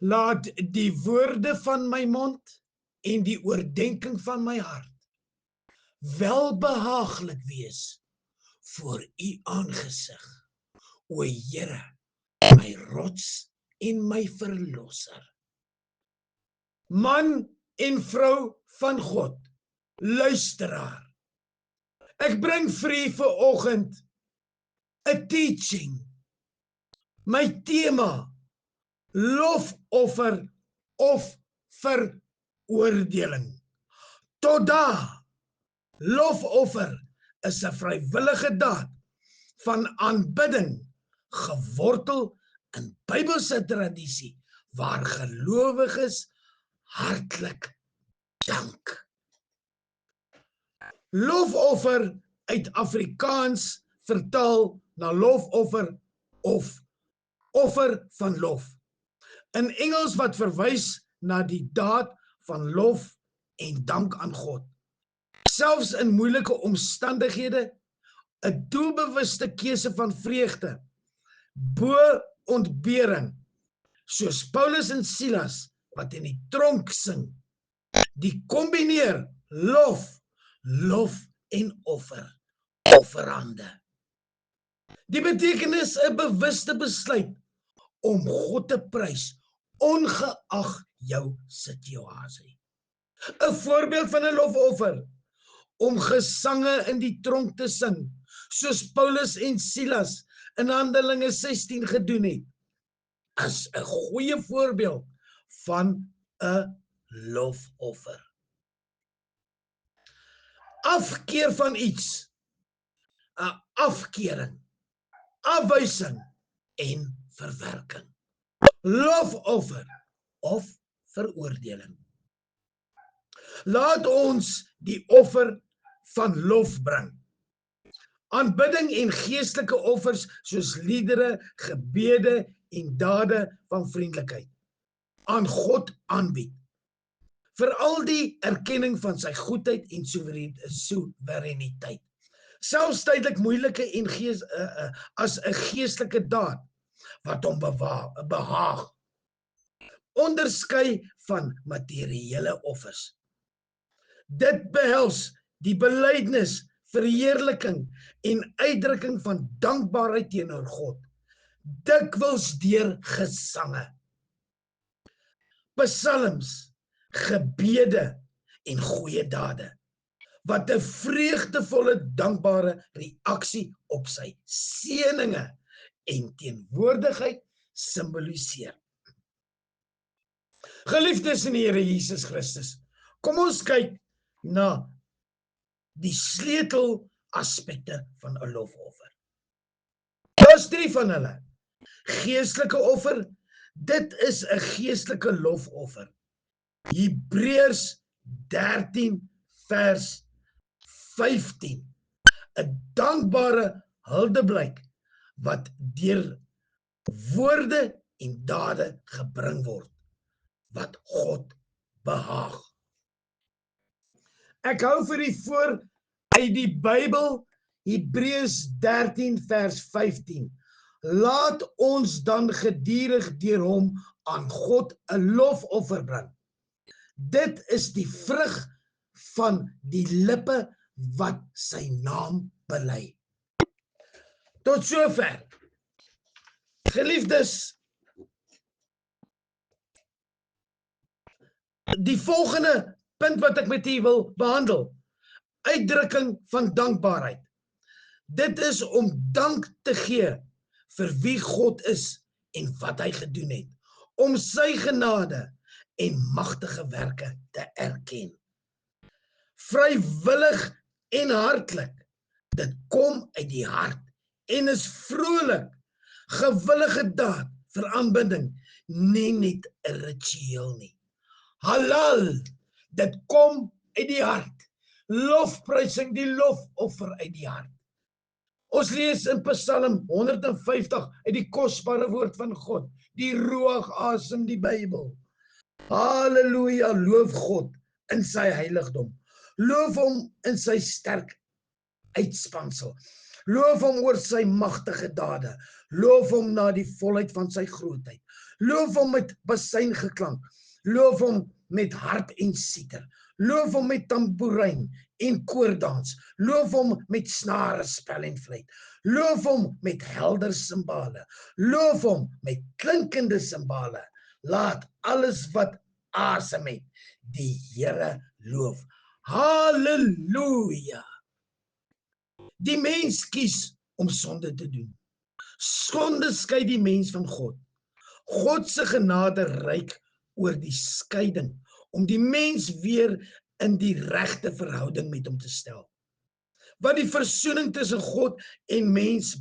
Laat die woorde van my mond en die oordeenking van my hart welbehaaglik wees voor u aangesig, o Here, my rots en my verlosser. Man en vrou van God, luisteraar, ek bring vir u vanoggend 'n teaching. My tema, lofoffer of veroordeling. Toda, lofoffer is 'n vrywillige daad van aanbidding, gewortel in Bybelse tradisie, waar gelowiges hartlik dank. Lofoffer uit Afrikaans vertaal na lofoffer of offer van lof. In Engels wat verwys na die daad van lof en dank aan God. Selfs in moeilike omstandighede, 'n doelbewuste keuse van vreugde, bo ontbering, soos Paulus en Silas wat in die tronk sing, die kombineer lof en offerande. Die betekenis 'n bewuste besluit om God te prys, ongeag jou situasie. 'n Voorbeeld van 'n lofoffer, om gesange in die tronk te sing, soos Paulus en Silas in Handelinge 16 gedoen het, is 'n goeie voorbeeld van 'n lofoffer. Afkeer van iets, 'n afkering, afwysing en verwerking. Lofoffer of veroordeling. Laat ons die offer van lof bring. Aanbidding en geestelike offers soos liedere, gebede en dade van vriendelikheid aan God aanbied. Veral die erkenning van sy goedheid en soewereiniteit. Selfs tydelik moeilike en as 'n geestelike daad wat hom behaag. Onderskei van materiële offers. Dit behels die belydenis, verheerliking en uitdrukking van dankbaarheid teenoor God, dikwels deur gesange, psalms, gebede en goeie dade, wat 'n vreugdevolle dankbare reaksie op sy seëninge en teenwoordigheid simboliseer. Geliefdes in die Here Jesus Christus, kom ons kyk na die sleutel aspekte van 'n lofoffer. Daar's 3 van hulle. Geestelike offer, dit is 'n geestelike lofoffer. Hebreërs 13 vers 15. 'n dankbare huldeblyk wat deur woorde en dade gebring word, wat God behaag. Ek hou vir u voor uit die Bybel, Hebreërs 13 vers 15. Laat ons dan gedurig deur hom aan God 'n lofoffer bring. Dit is die vrug van die lippe wat sy naam bely. Tot sover. Geliefdes, die volgende punt wat ek met u wil behandel, uitdrukking van dankbaarheid. Dit is om dank te gee vir wie God is en wat hy gedoen het, om sy genade en magtige werke te erken. Vrywillig en hartlik, dit kom uit die hart en is vrolik, gewillige daad vir aanbidding, nie net 'n ritueel nie. Halal, dit kom uit die hart. Lofprysing, die lofoffer uit die hart. Ons lees in Psalm 150 uit die kosbare woord van God, die ruach asem, die Bybel. Halleluja, loof God in sy heiligdom. Loof hom in sy sterk uitspansel. Loof hom oor sy magtige dade. Loof hom na die volheid van sy grootheid. Loof hom met bassyngeklank. Loof hom met harp en siter. Loof hom met tamboerijn en koordans. Loof hom met snare, spel en fluit. Loof hom met helder simbale. Loof hom met klinkende simbale. Laat alles wat asem het die Here loof. Halleluja! Die mens kies om sonde te doen. Sonde skei die mens van God. God se genade reik oor die skeiding, om die mens weer in die regte verhouding met hom te stel. Wat die versoening tussen God en mens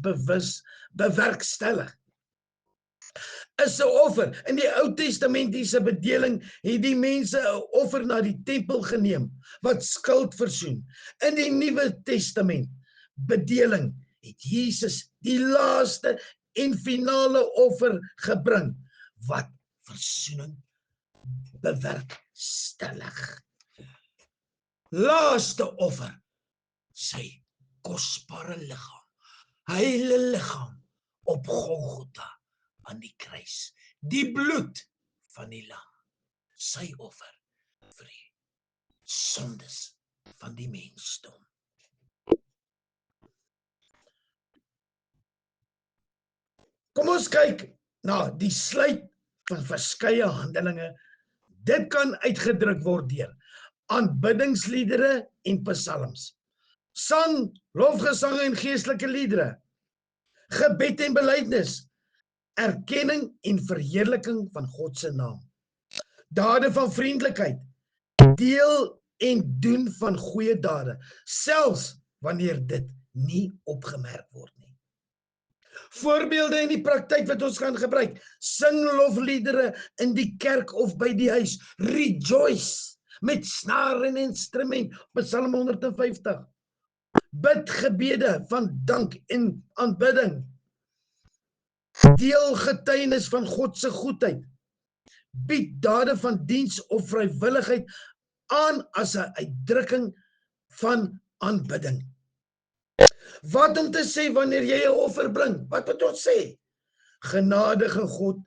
bewerkstellig, is 'n offer. In die Ou Testamentiese bedeling het die mense 'n offer na die tempel geneem, wat skuld versoen. In die Nuwe Testament bedeling het Jesus die laaste en finale offer gebring, wat versoening bewerkstellig. Laaste offer, sy kosbare liggaam, heilige liggaam op Golgotha aan die kruis, die bloed van die lam, sy offer vir die sondes van die mensdom. Kom ons kyk na die sluit van verskeie handelinge. Dit kan uitgedruk word deur aanbiddingsliedere en psalms, sang, lofgesange en geestelike liedere, gebed en belydenis, erkenning en verheerliking van God se naam, dade van vriendelikheid, deel en doen van goeie dade, selfs wanneer dit nie opgemerk word nie. Voorbeelde in die praktyk wat ons kan gebruik: sing lofliedere in die kerk of by die huis, rejoice met snare en instrument, Psalm 150. Bid gebede van dank en aanbidding. Deel getuienis van God se goedheid. Bied dade van diens of vrywilligheid aan as 'n uitdrukking van aanbidding. Wat om te sê wanneer jy 'n offer bring? Wat moet ons sê? Genadige God,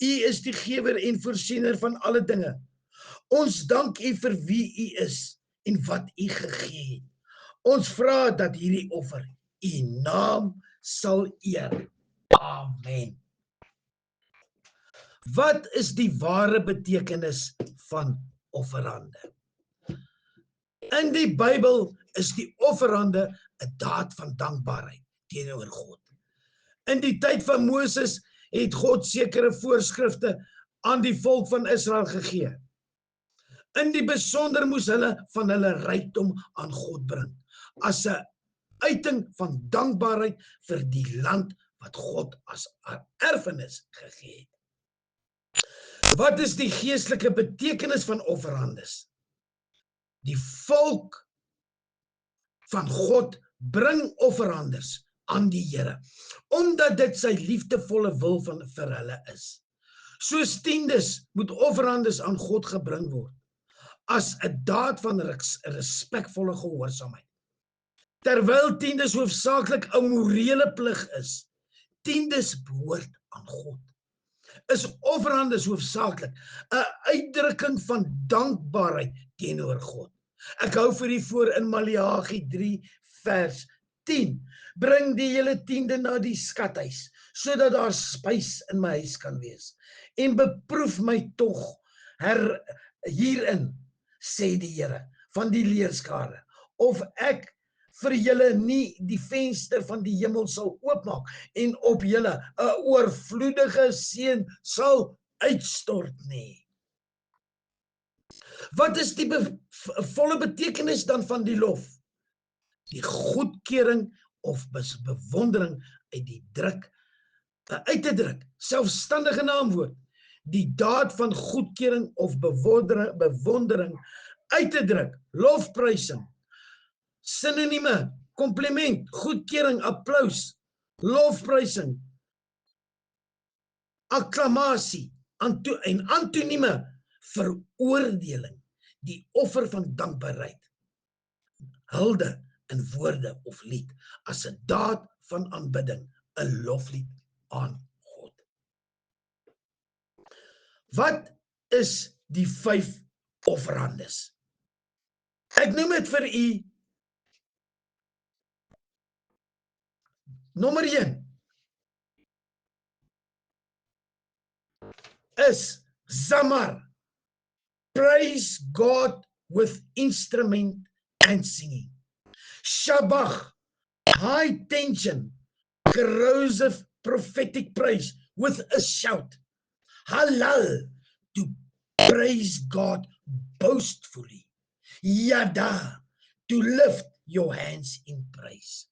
U is die gewer en voorsiener van alle dinge. Ons dank U vir wie U is en wat U gegee het. Ons vra dat hierdie offer U naam sal eer. Amen. Wat is die ware betekenis van offerande? In die Bybel is die offerande 'n daad van dankbaarheid teenoor God. In die tyd van Moses het God sekere voorskrifte aan die volk van Israel gegee. In die besonder moes hulle van hulle rykdom aan God bring, as 'n uiting van dankbaarheid vir die land wat God as erfenis gegee het. Wat is die geestelike betekenis van offerandes? Die volk van God bring offerandes aan die Here, omdat dit sy liefdevolle wil vir hulle is. Soos tiendes moet offerandes aan God gebring word, as 'n daad van respekvolle gehoorsaamheid. Terwyl tiendes hoofsaaklik 'n morele plig is, tiendes behoort aan God, is offerandes hoofsaaklik 'n uitdrukking van dankbaarheid teenoor God. Ek hou vir u voor in Maleagi 3 vers 10. Bring die hele tiende na die skathuis, sodat daar spys in my huis kan wees. En beproef my tog hierin, sê die Here van die leerskare, of ek vir julle nie die venster van die hemel sal oopmaak en op julle 'n oorvloedige seën sal uitstort nie. Wat is die volle betekenis dan van die lof? Die goedkeuring of bewondering uit te druk, selfstandige naamwoord, die daad van goedkeuring of bewondering uit te druk, lofprysing, sinonieme, kompliment, goedkeuring, applaus, lofprysing, akklamasie, en antonieme, veroordeling, die offer van dankbaarheid, hulde in woorde of lied, as 'n daad van aanbidding, 'n loflied aan God. Wat is die 5 offerandes? Ek noem dit vir u. Nommer 1 is Zamar. Praise God with instrument and singing. Shabach, high tension, corrosive prophetic praise with a shout. Halal, to praise God boastfully. Yada, to lift your hands in praise.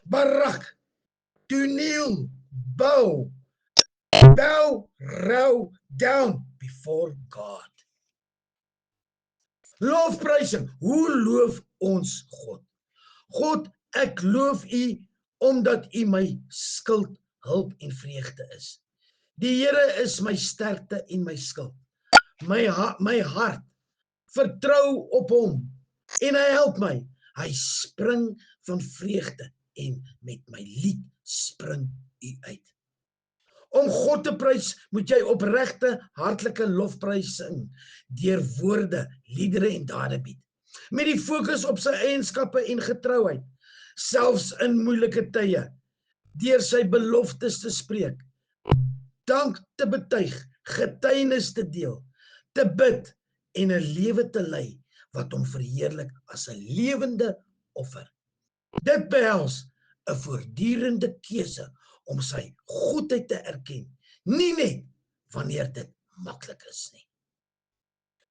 Barak, to kneel, bow down before God. Lofprysing, hoe loof ons God? God, ek loof u omdat u my skild, hulp en vreugde is. Die Here is my sterkte en my skild. My hart vertrou op hom en hy help my. Hy spring van vreugde en met my lied spring u uit. Om God te prys moet jy opregte hartlike lofprys sing, deur woorde, liedere en dade bied, met die fokus op sy eienskappe en getrouheid, selfs in moeilike tye, deur sy beloftes te spreek, dank te betuig, getuienis te deel, te bid en 'n lewe te lei wat hom verheerlik as 'n lewende offer. Dit behels 'n voortdurende keuse om sy goedheid te erken, nie net wanneer dit maklik is nie.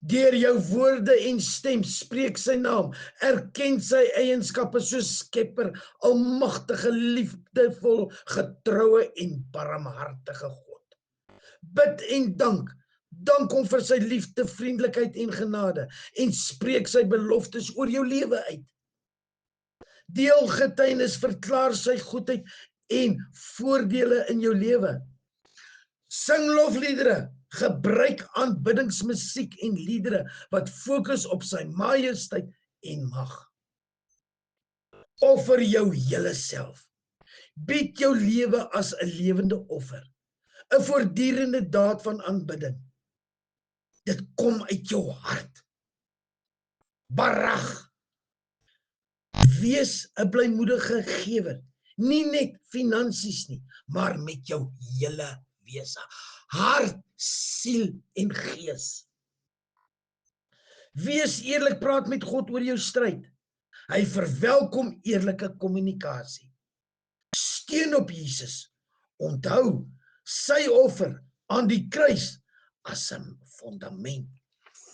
Deur jou woorde en stem spreek sy naam, erken sy eienskappe soos skepper, almagtige, liefdevol, getroue en barmhartige God. Bid en dank hom vir sy liefde, vriendelikheid en genade en spreek sy beloftes oor jou lewe uit. Deel getuienis, verklaar sy goedheid en voordele in jou lewe. Sing lofliedere, gebruik aanbiddingsmusiek en liedere wat fokus op sy majesteit en mag. Offer jou hele self. Bied jou lewe as 'n lewende offer, 'n voortdurende daad van aanbidding. Dit kom uit jou hart. Barag. Wees 'n blymoedige gewer, nie net finansies nie, maar met jou hele wese, hart, siel en gees. Wees eerlik, praat met God oor jou stryd. Hy verwelkom eerlike kommunikasie. Steun op Jesus. Onthou sy offer aan die kruis as 'n fondament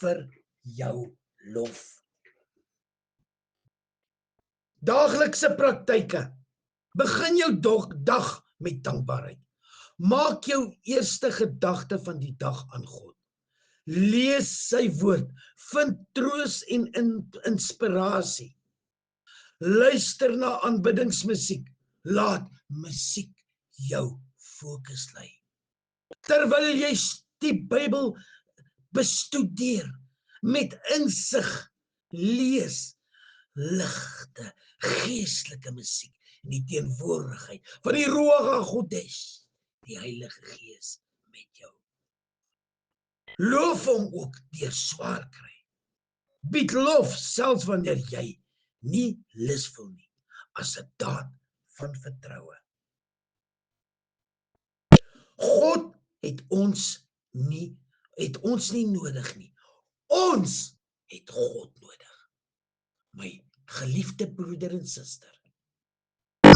vir jou lof. Daaglikse praktyke. Begin jou dag met dankbaarheid. Maak jou eerste gedagte van die dag aan God. Lees sy woord, vind troos en inspirasie. Luister na aanbiddingsmusiek. Laat musiek jou fokus lei. Terwyl jy die Bybel bestudeer, met insig lees, ligte, geestelike musiek en die teenwoordigheid van die Ruach HaKodesh, die Heilige Gees met jou. Loof hom ook deur swaar kry. Bied lof selfs wanneer jy nie lus voel nie, as 'n daad van vertroue. God het ons nie nodig nie. Ons het God nodig. My geliefde broeder en suster,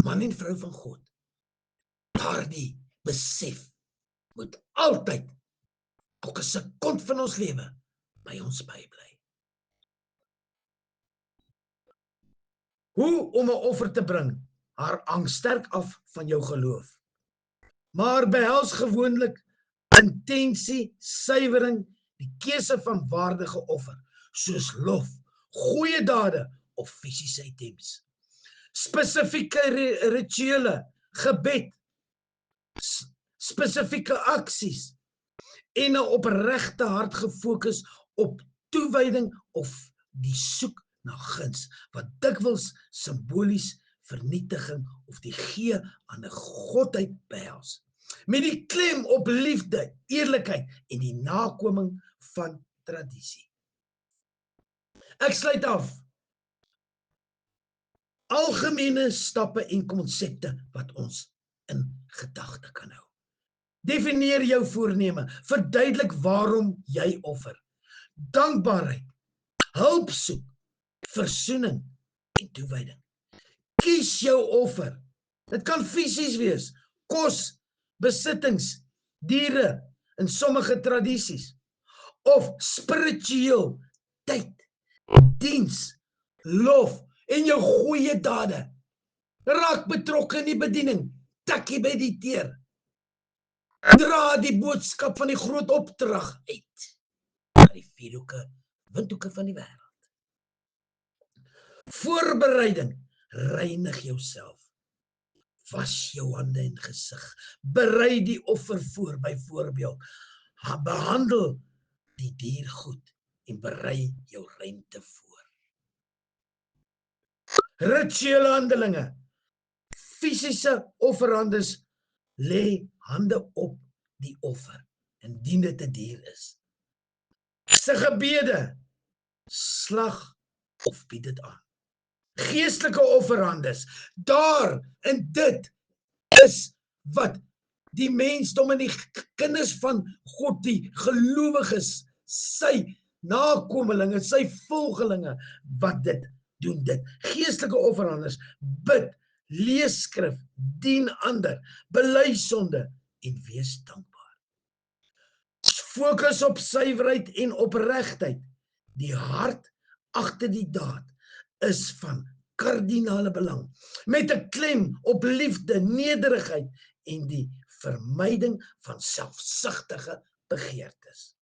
man en vrou van God, daardie besef moet altyd, elke sekond van ons lewe, by ons bybly. Hoe om 'n offer te bring? Hang sterk af van jou geloof, maar behels gewoonlik intensie, suiwering, die keuse van waardige offer, soos lof, goeie dade of fisiese items. Spesifieke rituele, gebed, spesifieke aksies en 'n opregte hart gefokus op toewyding of die soek na guns, wat dikwels simbolies vernietiging of die gee aan 'n godheid behels. Met die klem op liefde, eerlikheid en die nakoming van tradisie. Ek sluit af. Algemene stappe en konsepte wat ons in gedagte kan hou. Definieer jou voorneme, verduidelik waarom jy offer. Dankbaarheid, hulp soek, versoening en toewyding. Kies jou offer. Dit kan fisies wees, kos, besittings, diere in sommige tradisies, of spiritueel, tyd, diens, lof en jou goeie dade. Raak betrokke in die bediening, tikkie by die teer. Dra die boodskap van die groot opdrag uit na die windhoeke van die wêreld. Voorbereiding, reinig jouself. Was jou hande en gesig. Berei die offer voor, byvoorbeeld. Behandel die dier goed en berei jou ruimte voor. Rituele handelinge. Fisiese offerandes, lê hande op die offer, indien dit 'n dier is. Se gebede, slag of bied dit aan. Geestelike offerandes, daar en dit is wat die mensdom en die kinders van God, die gelowiges, sy nakomelinge, sy volgelinge, wat dit doen dit. Geestelike offerandes, bid, lees skrif, dien ander, bely sonde en wees dankbaar. Fokus op suiwerheid en opregtheid. Die hart agter die daad is van kardinale belang, met 'n klem op liefde, nederigheid en die vermyding van selfsugtige begeertes.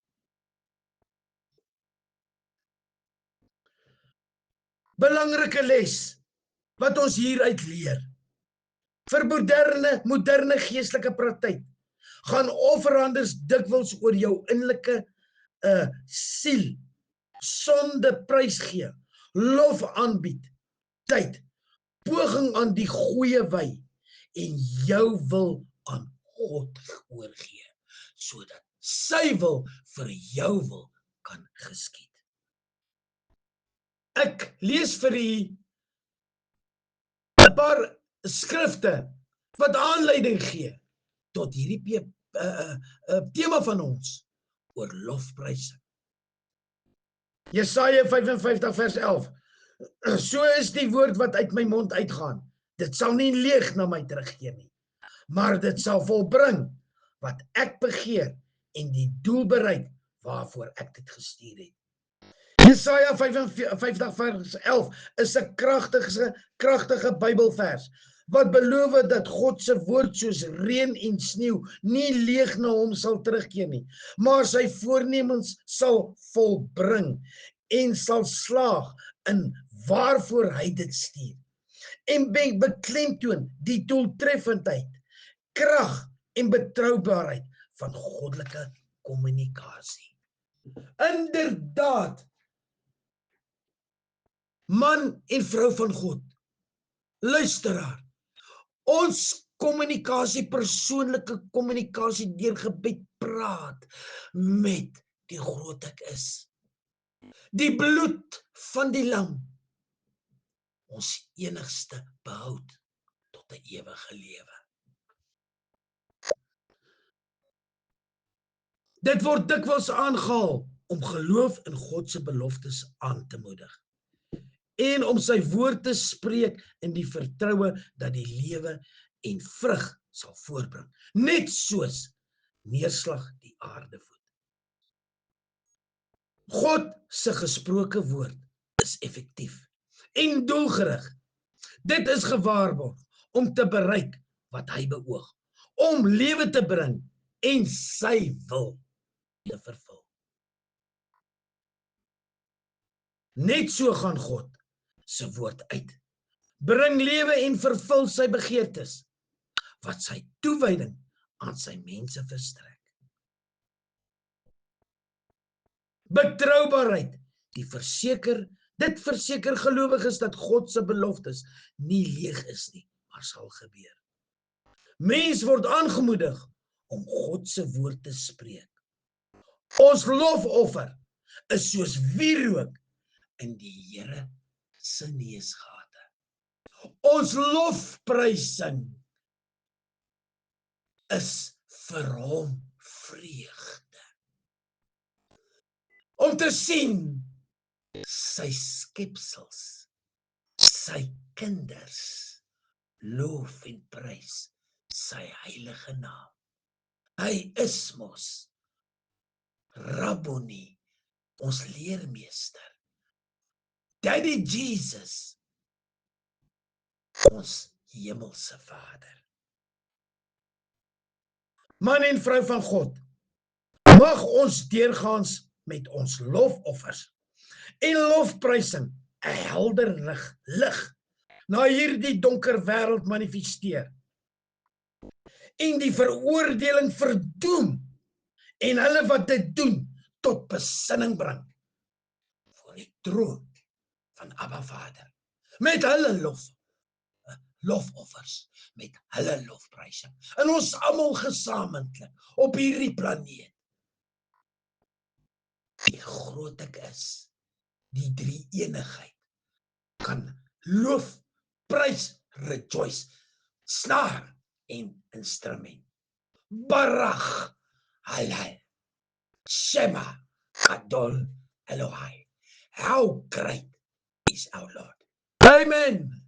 Belangrike les wat ons hieruit leer. Vir moderne geestelike praktyk gaan offerandes dikwels oor jou innerlike siel, sonde prys gee, lof aanbied, tyd, poging aan die goeie wy en jou wil aan God oorgee, sodat sy wil vir jou wil kan geskied. Ek lees vir u 'n paar skrifte wat aanleiding gee tot hierdie tema van ons oor lofprysing. Jesaja 55 vers 11. So is die woord wat uit my mond uitgaan. Dit sal nie leeg na my terugkeer nie, maar dit sal volbring wat ek begeer en die doel bereik waarvoor ek dit gestuur het. Jesaja 55 vers 11 is 'n kragtige Bybelvers wat beloof dat God se woord soos reën en sneeu nie leeg na hom sal terugkeer nie, maar sy voornemens sal volbring en sal slaag in waarvoor hy dit stuur. En beklemtoon die doeltreffendheid, krag en betroubaarheid van goddelike kommunikasie. Inderdaad, man en vrou van God, luisteraar, ons kommunikasie, persoonlike kommunikasie deur gebed, praat met die groot ek is. Die bloed van die lam, ons enigste behoud tot 'n ewige lewe. Dit word dikwels aangehaal om geloof in God se beloftes aan te moedig en om sy woord te spreek in die vertroue dat die lewe en vrug sal voortbring, net soos neerslag die aarde voed. God se gesproke woord is effektief en doelgerig. Dit is gewaarborg om te bereik wat hy beoog, om lewe te bring en sy wil te vervul. Net so gaan God se woord uit, bring lewe en vervul sy begeertes, wat sy toewyding aan sy mense verstrek. Betroubaarheid, die verseker Dit verseker gelowiges dat God se beloftes nie leeg is nie, maar sal gebeur. Mens word aangemoedig om God se woord te spreek. Ons lofoffer is soos wierook in die Here se neusgate. Ons lofprysing is vir hom vreugde. Om te sien sy skepsels, sy kinders loof en prys sy heilige naam. Hy is mos Rabboni, ons leermeester. Daddy Jesus, ons hemelse Vader. Man en vrou van God, mag ons deurgaans met ons lofoffers en lofprysing 'n helder lig na hierdie donker wêreld manifesteer en die veroordeling verdoem en hulle wat dit doen tot besinning bring voor die troon van Abba Vader met hulle lofoffers, met hulle lofprysing en ons almal gesamentlik op hierdie planeet. Die groot ek is, die drie eenigheid kan loof, prys, rejoice, snaar en instrument. Barach, Halal, Shema, Adon, Elohai. How great is our Lord. Amen.